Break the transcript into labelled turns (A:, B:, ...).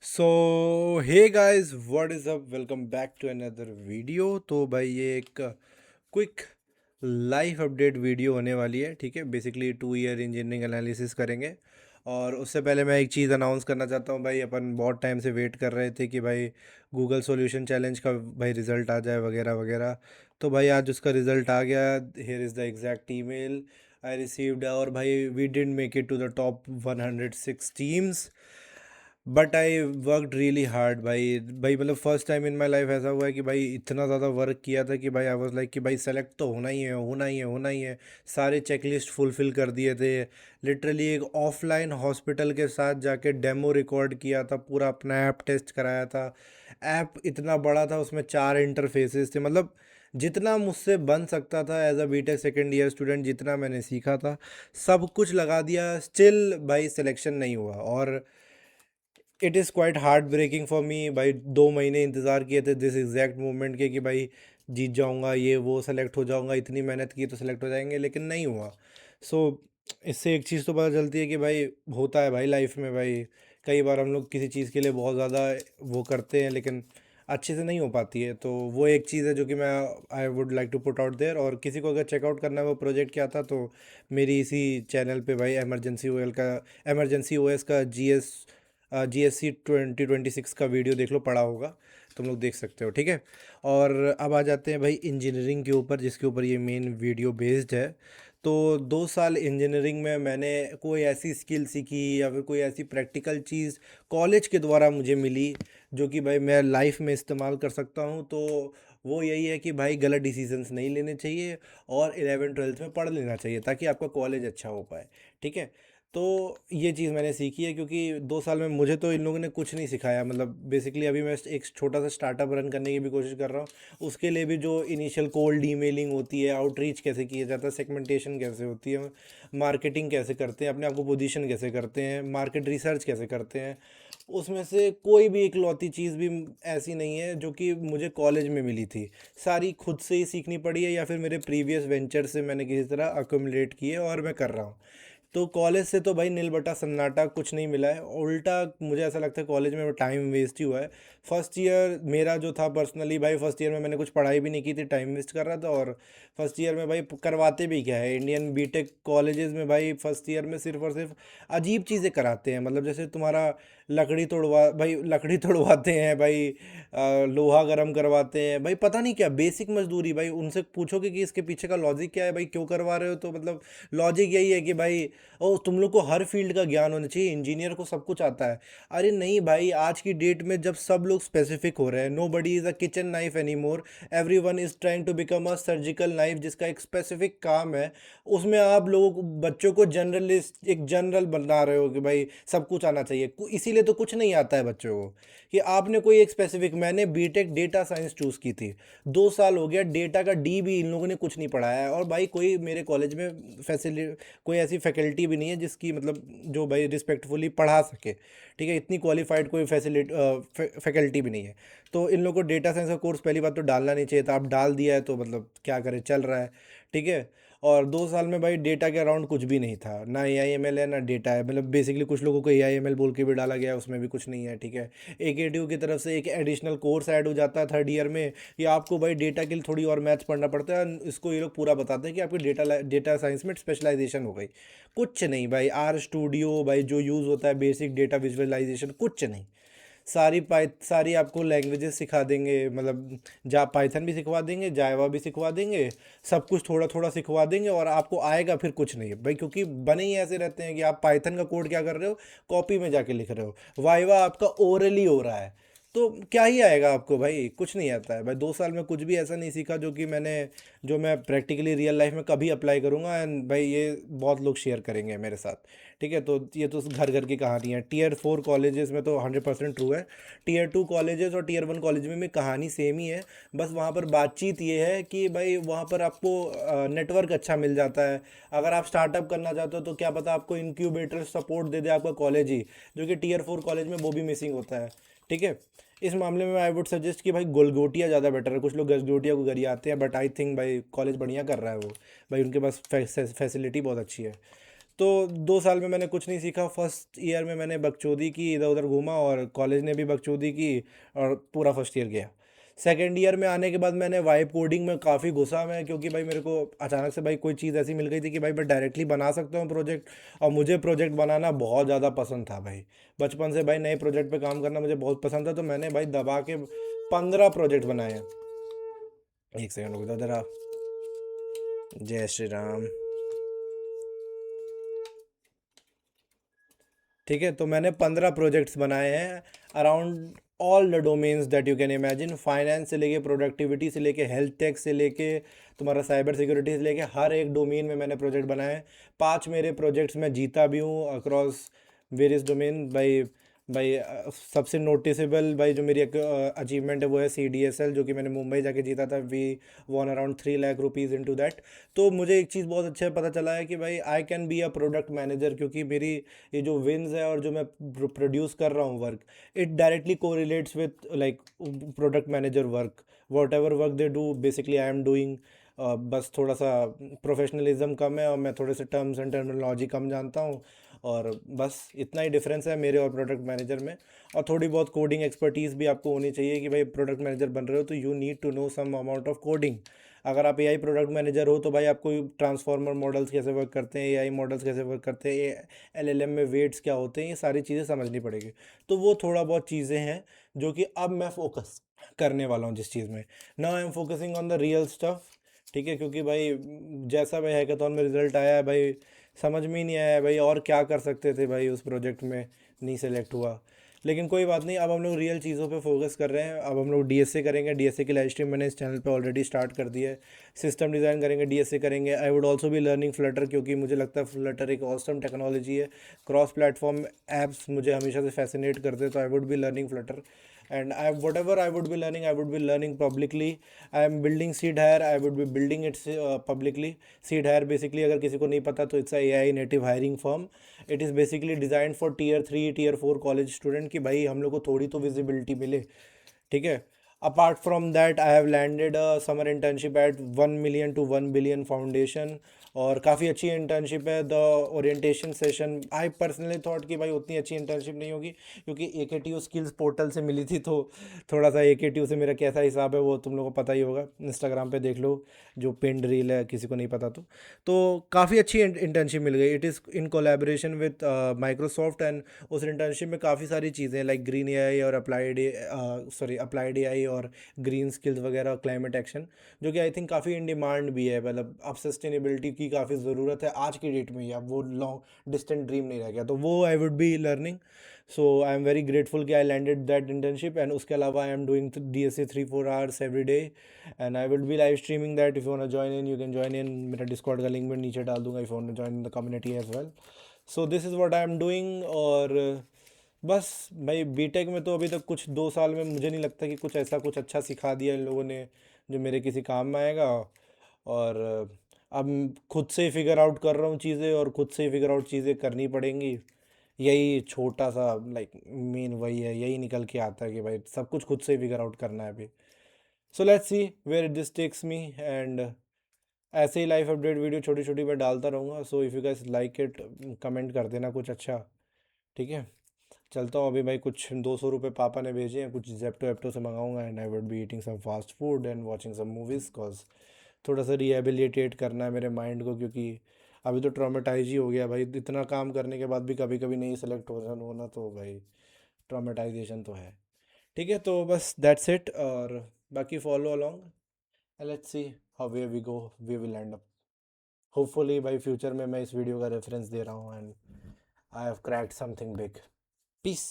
A: So hey guys, what is up, welcome back to another video. तो भाई ये एक क्विक लाइफ अपडेट वीडियो होने वाली है। ठीक है, बेसिकली 2 ईयर इंजीनियरिंग एनालिसिस करेंगे। और उससे पहले मैं एक चीज़ अनाउंस करना चाहता हूँ भाई। अपन बहुत टाइम से वेट कर रहे थे कि भाई गूगल सॉल्यूशन चैलेंज का भाई रिज़ल्ट आ जाए वगैरह वगैरह। तो भाई आज उसका रिज़ल्ट आ गया। Here is the exact email I received. और भाई we didn't make it to the top 106 teams, but I worked really hard. भाई मतलब first time in my life ऐसा हुआ है कि भाई इतना ज़्यादा वर्क किया था कि भाई आई वॉज लाइक कि भाई सेलेक्ट तो होना ही है, होना ही है, होना ही है। सारे चेकलिस्ट फुलफिल कर दिए थे। लिटरली एक ऑफलाइन हॉस्पिटल के साथ जाके डेमो रिकॉर्ड किया था, पूरा अपना ऐप टेस्ट कराया था। ऐप इतना बड़ा था, उसमें 4 इंटरफेसेस थे। मतलब जितना मुझसे बन सकता था as a BTech second year student, जितना मैंने सीखा था सब कुछ लगा दिया। स्टिल भाई सिलेक्शन नहीं हुआ। और it is quite heart breaking for me भाई। 2 महीने इंतज़ार किए थे दिस एग्जैक्ट मोमेंट के कि भाई जीत जाऊंगा, ये वो सेलेक्ट हो जाऊंगा, इतनी मेहनत की तो सेलेक्ट हो जाएंगे, लेकिन नहीं हुआ। सो इससे एक चीज़ तो पता चलती है कि भाई होता है भाई लाइफ में भाई। कई बार हम लोग किसी चीज़ के लिए बहुत ज़्यादा वो करते हैं, लेकिन अच्छे से नहीं हो पाती है। तो वो एक चीज़ है जो कि मैं I would like to put out there. और किसी को अगर चेकआउट करना है वो प्रोजेक्ट क्या था, तो मेरी इसी चैनल पे भाई एमरजेंसी ओएस का GSC 2026 का वीडियो देख लो, पड़ा होगा, तुम लोग देख सकते हो। ठीक है, और अब आ जाते हैं भाई इंजीनियरिंग के ऊपर, जिसके ऊपर ये मेन वीडियो बेस्ड है। तो 2 साल इंजीनियरिंग में मैंने कोई ऐसी स्किल सीखी या फिर कोई ऐसी प्रैक्टिकल चीज़ कॉलेज के द्वारा मुझे मिली जो कि भाई मैं लाइफ में इस्तेमाल कर सकता हूँ। तो वो यही है कि भाई गलत डिसीजंस नहीं लेने चाहिए और 11वीं 12वीं में पढ़ लेना चाहिए ताकि आपका कॉलेज अच्छा हो पाए। ठीक है, तो ये चीज़ मैंने सीखी है, क्योंकि 2 साल में मुझे तो इन लोगों ने कुछ नहीं सिखाया। मतलब बेसिकली अभी मैं एक छोटा सा स्टार्टअप रन करने की भी कोशिश कर रहा हूँ। उसके लिए भी जो इनिशियल कोल्ड ईमेलिंग होती है, आउटरीच कैसे किया जाता है, सेगमेंटेशन कैसे होती है, मार्केटिंग कैसे करते हैं, अपने आप को पोजीशन कैसे करते हैं, मार्केट रिसर्च कैसे करते हैं, उसमें से कोई भी इकलौती चीज़ भी ऐसी नहीं है जो कि मुझे कॉलेज में मिली थी। सारी खुद से ही सीखनी पड़ी है या फिर मेरे प्रीवियस वेंचर से मैंने किसी तरह अक्यूमुलेट किए और मैं कर रहा हूँ। तो कॉलेज से तो भाई नील बटा सन्नाटा, कुछ नहीं मिला है। उल्टा मुझे ऐसा लगता है कॉलेज में टाइम वेस्ट ही हुआ है। फर्स्ट ईयर मेरा जो था पर्सनली भाई, फर्स्ट ईयर में मैंने कुछ पढ़ाई भी नहीं की थी, टाइम वेस्ट कर रहा था। और फर्स्ट ईयर में भाई करवाते भी क्या है, इंडियन बीटेक कॉलेजेस में भाई फर्स्ट ईयर में सिर्फ और सिर्फ अजीब चीज़ें कराते हैं। मतलब जैसे तुम्हारा लकड़ी तोड़वाते हैं भाई, लोहा गर्म करवाते हैं भाई, पता नहीं क्या बेसिक मजदूरी। भाई उनसे पूछोगे कि इसके पीछे का लॉजिक क्या है, भाई क्यों करवा रहे हो, तो मतलब लॉजिक यही है कि भाई ओ तुम लोग को हर फील्ड का ज्ञान होना चाहिए, इंजीनियर को सब कुछ आता है। अरे नहीं भाई, आज की डेट में जब सब लोग स्पेसिफिक हो रहे हैं, nobody is a kitchen knife any more, everyone is trying to become a surgical knife जिसका एक स्पेसिफिक काम है। उसमें आप लोगों को, बच्चों को जनरलिस्ट, एक जनरल बना रहे हो कि भाई सब कुछ आना चाहिए। इसीलिए तो कुछ नहीं आता है बच्चों को कि आपने कोई एक स्पेसिफिक। मैंने बीटेक डेटा साइंस चूज़ की थी, 2 साल हो गया, डेटा का डी भी इन लोगों ने कुछ नहीं पढ़ाया है। और भाई कोई मेरे कॉलेज में फैसिलिटी, कोई ऐसी फैकल्टी भी नहीं है जिसकी मतलब जो भाई रिस्पेक्टफुली पढ़ा सके। ठीक है, इतनी क्वालिफाइड कोई फैकल्टी भी नहीं है। तो इन लोगों को डेटा साइंस का कोर्स पहली बात तो डालना नहीं चाहिए था। आप डाल दिया है तो मतलब क्या करें, चल रहा है। ठीक है, और 2 साल में भाई डेटा के अराउंड कुछ भी नहीं था, ना AIML है ना डेटा है। मतलब बेसिकली कुछ लोगों को AIML बोल के भी डाला गया, उसमें भी कुछ नहीं है। ठीक है, AKTU की तरफ से एक एडिशनल कोर्स ऐड हो जाता है थर्ड ईयर में कि आपको भाई डेटा के लिए थोड़ी और मैथ्स पढ़ना पड़ता है। इसको ये लोग पूरा बताते हैं कि आपकी डेटा साइंस में स्पेशलाइजेशन हो गई। कुछ नहीं भाई, आर स्टूडियो भाई जो यूज़ होता है, बेसिक डेटा विजुअलाइजेशन, कुछ नहीं। सारी आपको लैंग्वेजेस सिखा देंगे। मतलब जा पाइथन भी सिखवा देंगे, जावा भी सिखवा देंगे, सब कुछ थोड़ा थोड़ा सिखवा देंगे और आपको आएगा फिर कुछ नहीं भाई। क्योंकि बने ही ऐसे रहते हैं कि आप पाइथन का कोड क्या कर रहे हो, कॉपी में जाके लिख रहे हो, वाइवा आपका ओरली हो रहा है। तो क्या ही आएगा आपको भाई, कुछ नहीं आता है भाई। 2 साल में कुछ भी ऐसा नहीं सीखा जो मैं प्रैक्टिकली रियल लाइफ में कभी अप्लाई करूँगा। एंड भाई ये बहुत लोग शेयर करेंगे मेरे साथ। ठीक है, तो ये तो घर घर की कहानी है। Tier 4 कॉलेजेस में तो 100% ट्रू है। Tier 2 कॉलेजेस और Tier 1 कॉलेज में भी कहानी सेम ही है। बस वहाँ पर बातचीत ये है कि भाई वहाँ पर आपको नेटवर्क अच्छा मिल जाता है। अगर आप स्टार्टअप करना चाहते हो तो क्या पता आपको इंक्यूबेटर सपोर्ट दे दे आपका कॉलेज ही, जो कि Tier 4 कॉलेज में वो भी मिसिंग होता है। ठीक है, इस मामले में आई वुड सजेस्ट कि भाई गोलगोटिया ज़्यादा बेटर है। कुछ लोग गसगोटिया को गरियाते आते हैं, बट आई थिंक भाई कॉलेज बढ़िया कर रहा है वो। भाई उनके पास फैसिलिटी बहुत अच्छी है। तो 2 साल में मैंने कुछ नहीं सीखा। फर्स्ट ईयर में मैंने बकचोदी की, इधर उधर घूमा, और कॉलेज ने भी बकचोदी की, और पूरा फर्स्ट ईयर गया। सेकेंड ईयर में आने के बाद मैंने वाइब कोडिंग में काफ़ी घुसा मैं, क्योंकि भाई मेरे को अचानक से भाई कोई चीज़ ऐसी मिल गई थी कि भाई मैं डायरेक्टली बना सकता हूँ प्रोजेक्ट। और मुझे प्रोजेक्ट बनाना बहुत ज़्यादा पसंद था भाई। बचपन से भाई नए प्रोजेक्ट पे काम करना मुझे बहुत पसंद था, तो मैंने भाई दबा के 15 प्रोजेक्ट बनाए हैं। एक सेकंड रुक जाओ जरा। जय श्री राम। ठीक है, तो मैंने 15 प्रोजेक्ट्स बनाए हैं around all the domains that you can imagine. Finance से लेके प्रोडक्टिविटी से लेके हेल्थ टेक से लेके तुम्हारा साइबर सिक्योरिटी से लेके हर एक डोमेन में मैंने प्रोजेक्ट बनाए हैं। 5 मेरे प्रोजेक्ट्स में जीता भी हूँ अक्रॉस वेरियस डोमेन। भाई सबसे नोटिसेबल भाई जो मेरी अचीवमेंट है वो है CDSL, जो कि मैंने मुंबई जाके जीता था। We won around 3 lakh rupees in to that. तो मुझे एक चीज़ बहुत अच्छा पता चला है कि भाई I can be a product manager, क्योंकि मेरी ये जो विन्स है और जो मैं प्रोड्यूस कर रहा हूँ work, it directly correlates with like product manager work. What ever work they do basically I am doing. बस थोड़ा सा प्रोफेशनलिज्म कम है और मैं थोड़े से टर्म्स एंड टर्मिनोलॉजी कम जानता हूँ, और बस इतना ही डिफरेंस है मेरे और प्रोडक्ट मैनेजर में। और थोड़ी बहुत कोडिंग एक्सपर्टीज़ भी आपको होनी चाहिए कि भाई प्रोडक्ट मैनेजर बन रहे हो तो you need to know some amount of coding. अगर आप AI प्रोडक्ट मैनेजर हो तो भाई आपको ट्रांसफॉर्मर मॉडल्स कैसे वर्क करते हैं, AI मॉडल्स कैसे वर्क करते हैं, LLM में वेट्स क्या होते हैं, ये सारी चीज़ें समझनी पड़ेगी। तो वो थोड़ा बहुत चीज़ें हैं जो कि अब मैं फोकस करने वाला हूँ जिस चीज़ में। Now I am focusing on the real stuff. ठीक है, क्योंकि भाई जैसा भाई हैकाथॉन में रिजल्ट आया है भाई, समझ में ही नहीं आया भाई और क्या कर सकते थे भाई, उस प्रोजेक्ट में नहीं सेलेक्ट हुआ। लेकिन कोई बात नहीं, अब हम लोग रियल चीज़ों पे फोकस कर रहे हैं। अब हम लोग DSA करेंगे। DSA की लाइव स्ट्रीम मैंने इस चैनल पे ऑलरेडी स्टार्ट कर दी है। सिस्टम डिज़ाइन करेंगे, DSA करेंगे। आई वुड ऑल्सो भी लर्निंग फ्लटर, क्योंकि मुझे लगता है फ्लटर एक ऑसम टेक्नोलॉजी है। क्रॉस प्लेटफॉर्म एप्स मुझे हमेशा से फैसिनेट करते हैं, तो I would be learning Flutter. And I whatever I would be learning publicly. I am building Seed Hire, I would be building its publicly. Seed Hire basically अगर किसी को नहीं पता तो it's AI native hiring firm. It is basically design for Tier 3 Tier 4 college student, कि भाई हम लोग को थोड़ी तो विजिबिलिटी मिले। ठीक है। Apart from that I have landed a summer internship at 1 million to 1 billion foundation, और काफ़ी अच्छी इंटर्नशिप है। The orientation session I personally thought कि भाई उतनी अच्छी इंटर्नशिप नहीं होगी, क्योंकि AKTU स्किल्स पोर्टल से मिली थी, तो थोड़ा सा AKTU से मेरा कैसा हिसाब है वो तुम लोगों को पता ही होगा। इंस्टाग्राम पे देख लो, जो पिंड रील है, किसी को नहीं पता तो काफ़ी अच्छी इंटर्नशिप मिल गई। It is in collaboration with Microsoft. And उस इंटर्नशिप में काफ़ी सारी चीज़ें लाइक ग्रीन AI और अप्लाइड AI और ग्रीन स्किल्स वगैरह, क्लाइमेट एक्शन, जो कि आई थिंक काफ़ी इन डिमांड भी है। मतलब अब सस्टेनेबिलिटी की काफ़ी ज़रूरत है आज की डेट में ही। अब वो लॉन्ग डिस्टेंट ड्रीम नहीं रह गया, तो वो I would be learning. So I am very grateful कि I landed that internship. And उसके अलावा I am doing DSA 3-4 hours every day. And I will be live streaming that. If you want join in, you can join in. मेरा Discord का link मैं नीचे डाल दूंगा, if you want join in the community as well. So this is what I am doing. और बस भाई BTech में तो अभी तक कुछ 2 साल में मुझे नहीं लगता कि कुछ ऐसा कुछ अच्छा सिखा दिया इन लोगों ने जो मेरे किसी काम में आएगा। और अब खुद से ही फिगर आउट कर रहा हूँ चीज़ें, और खुद से ही फिगर आउट चीज़ें करनी पड़ेंगी। यही छोटा सा लाइक मेन वही है, यही निकल के आता है कि भाई सब कुछ खुद से ही फिगर आउट करना है अभी। So let's see where this takes me. And ऐसे ही लाइफ अपडेट वीडियो छोटी छोटी मैं डालता रहूँगा। So if you guys like it, comment कर देना कुछ अच्छा। ठीक है, चलता हूँ अभी भाई। कुछ 200 रुपये पापा ने भेजे हैं, कुछ जेप्टो एप्टो से मंगाऊंगा। And I would be eating some fast food and watching some movies, cause थोड़ा सा रिहेबिलिटेट करना है मेरे माइंड को, क्योंकि अभी तो ट्रॉमेटाइज ही हो गया भाई। इतना काम करने के बाद भी कभी कभी नहीं सेलेक्ट हो होना, तो भाई ट्रॉमेटाइजेशन तो है। ठीक है, तो बस दैट्स इट। और बाकी follow along, let's see how way we go, we will end up. Hopefully भाई फ्यूचर में मैं इस वीडियो का रेफरेंस दे रहा हूँ, and I have cracked something big. Piece.